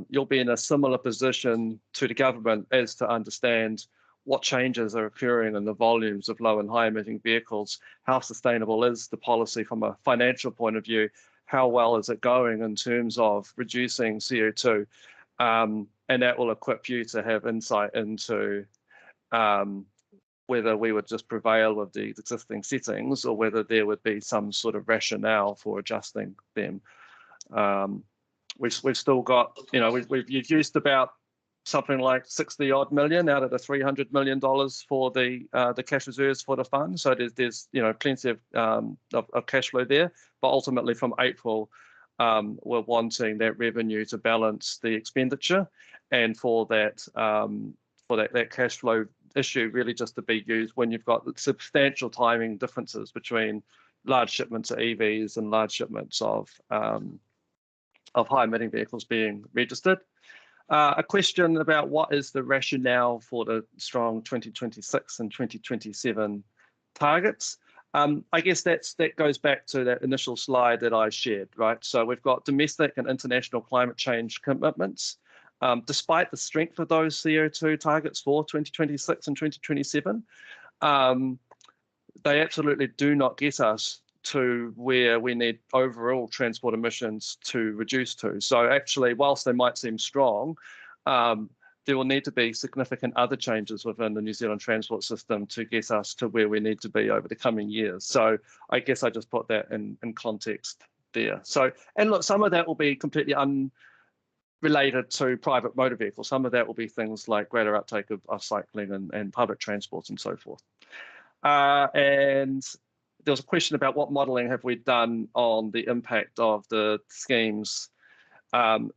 you'll be in a similar position to the government as to understand what changes are occurring in the volumes of low and high emitting vehicles, how sustainable is the policy from a financial point of view, how well is it going in terms of reducing CO2, and that will equip you to have insight into whether we would just prevail with the existing settings or whether there would be some sort of rationale for adjusting them. We've still got, we've used about something like 60 odd million out of the $300 million for the cash reserves for the fund. So there's plenty of cash flow there. But ultimately from April, we're wanting that revenue to balance the expenditure, and for that that cash flow issue really just to be used when you've got substantial timing differences between large shipments of EVs and large shipments of high emitting vehicles being registered. A question about what is the rationale for the strong 2026 and 2027 targets. I guess that goes back to that initial slide that I shared, right? So we've got domestic and international climate change commitments. Despite the strength of those CO2 targets for 2026 and 2027, they absolutely do not get us to where we need overall transport emissions to reduce to. So actually, whilst they might seem strong, there will need to be significant other changes within the New Zealand transport system to get us to where we need to be over the coming years. So I guess I just put that in context there. So, and look, some of that will be completely unrelated to private motor vehicles. Some of that will be things like greater uptake of cycling and public transport and so forth. And there was a question about what modelling have we done on the impact of the schemes.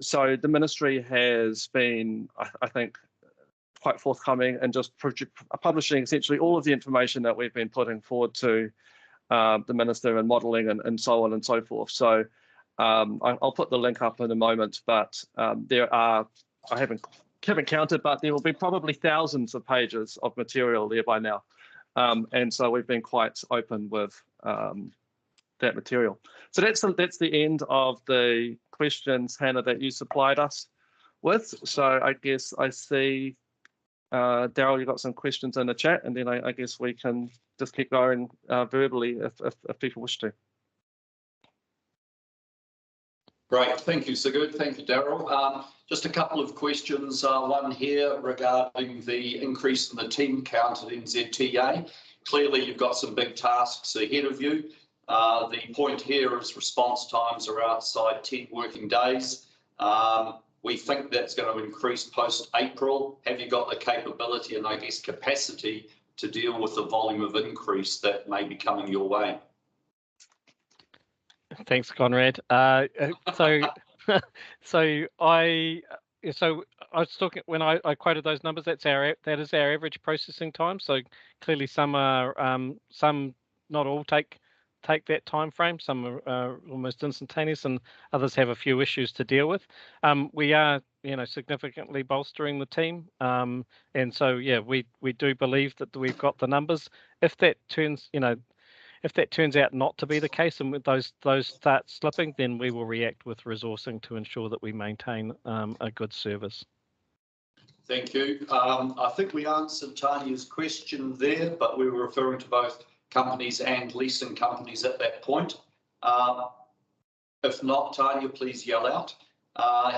So the ministry has been, I think, quite forthcoming and just publishing essentially all of the information that we've been putting forward to the minister and modelling and so on and so forth. So I'll put the link up in a moment, but there are, I haven't counted, but there will be probably thousands of pages of material there by now. And so we've been quite open with that material. So that's the end of the questions, Hannah, that you supplied us with. So I guess I see, Daryl, you got some questions in the chat, and then I guess we can just keep going verbally if people wish to. Great, thank you, Sigurd. Thank you, Daryl. Just a couple of questions. One here regarding the increase in the team count at NZTA. Clearly, you've got some big tasks ahead of you. The point here is response times are outside 10 working days. We think that's going to increase post-April. Have you got the capability and I guess capacity to deal with the volume of increase that may be coming your way? Thanks, Conrad. So I was talking when I quoted those numbers. That is our average processing time. So clearly, some are not all take that time frame. Some are almost instantaneous, and others have a few issues to deal with. We are significantly bolstering the team, and so yeah, we do believe that we've got the numbers. If that turns out not to be the case and those start slipping, then we will react with resourcing to ensure that we maintain a good service. Thank you. I think we answered Tanya's question there, but we were referring to both companies and leasing companies at that point. If not, Tanya, please yell out.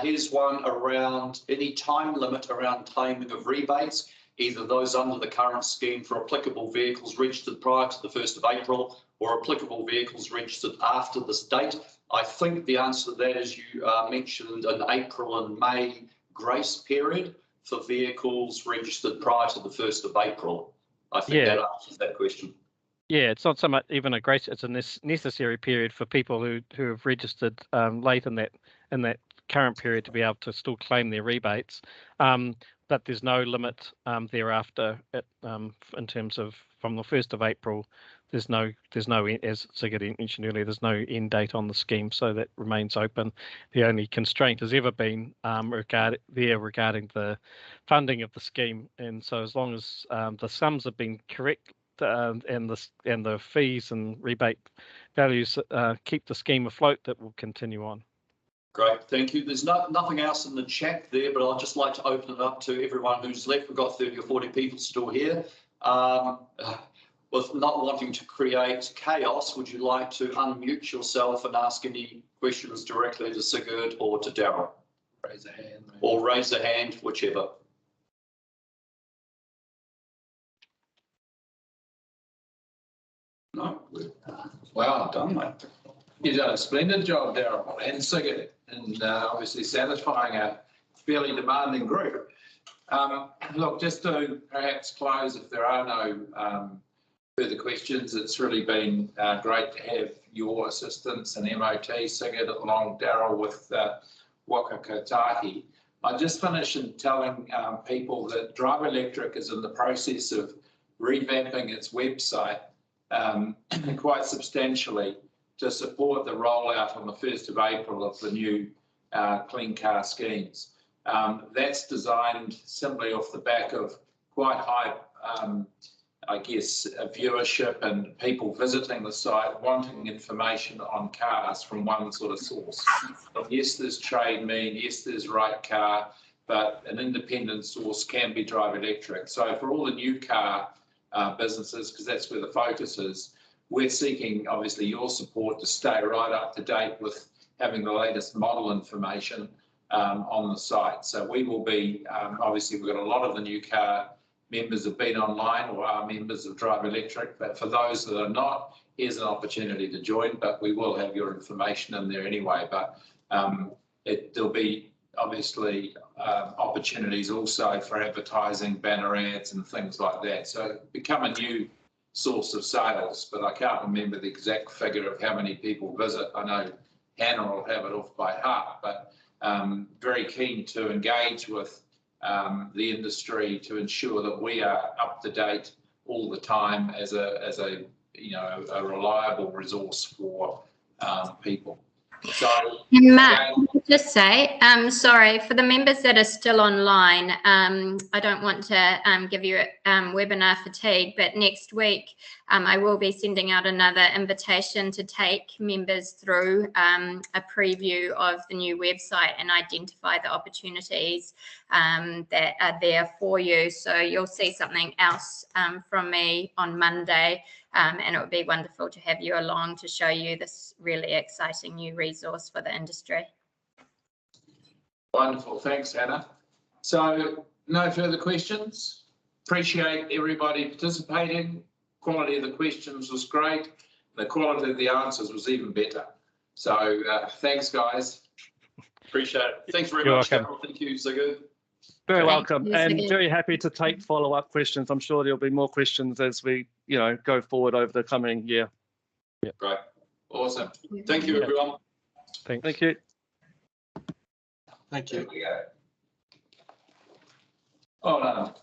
Here's one around any time limit around claiming of rebates, either those under the current scheme for applicable vehicles registered prior to the 1st of April or applicable vehicles registered after this date. I think the answer to that is you mentioned an April and May grace period for vehicles registered prior to the 1st of April. I think that answers that question. Yeah, it's not so much even a grace; it's a necessary period for people who have registered late in that current period to be able to still claim their rebates. But there's no limit thereafter in terms of from the 1st of April. There's no as Sigurd mentioned earlier, there's no end date on the scheme, so that remains open. The only constraint has ever been regarding the funding of the scheme, and so as long as the sums have been correct and the fees and rebate values keep the scheme afloat, that will continue on. Great, thank you. There's nothing else in the chat there, but I'd just like to open it up to everyone who's left. We've got 30 or 40 people still here. With not wanting to create chaos, would you like to unmute yourself and ask any questions directly to Sigurd or to Daryl? Raise a hand. Or raise a hand, whichever. No? Well done, mate. You've done a splendid job, Darryl and Sigurd, and obviously satisfying a fairly demanding group. Look, just to perhaps close, if there are no further questions, it's really been great to have your assistance and MoT, Sigurd, along Darryl with Waka Kotahi. I'll just finish in telling people that Drive Electric is in the process of revamping its website quite substantially to support the rollout on the 1st of April of the new clean car schemes. That's designed simply off the back of quite high, I guess, viewership and people visiting the site, wanting information on cars from one sort of source. Yes, there's Trade Mean, yes, there's Right Car, but an independent source can be Drive Electric. So for all the new car businesses, because that's where the focus is, we're seeking, obviously, your support to stay right up to date with having the latest model information on the site. So we will be, obviously, we've got a lot of the new car members have been online or are members of Drive Electric, but for those that are not, here's an opportunity to join, but we will have your information in there anyway. But there'll be, obviously, opportunities also for advertising, banner ads and things like that. So become a new source of sales, but I can't remember the exact figure of how many people visit. I know Hannah will have it off by heart, but very keen to engage with the industry to ensure that we are up to date all the time as a a reliable resource for people. So, and Matt, can I just say, sorry, for the members that are still online, I don't want to give you webinar fatigue, but next week I will be sending out another invitation to take members through a preview of the new website and identify the opportunities that are there for you. So you'll see something else from me on Monday. And it would be wonderful to have you along to show you this really exciting new resource for the industry. Wonderful, thanks, Hannah. So no further questions. Appreciate everybody participating. Quality of the questions was great. The quality of the answers was even better. So thanks, guys. Appreciate it. Thanks very You're much, welcome. Darryl. Thank you, Sigurd. Very Thank welcome, you, and Sigurd. very happy to take follow-up questions. I'm sure there'll be more questions as we, go forward over the coming year. Great, awesome. Thank you, everyone. Thanks. Thank you. Thank you. There we go. Oh, no.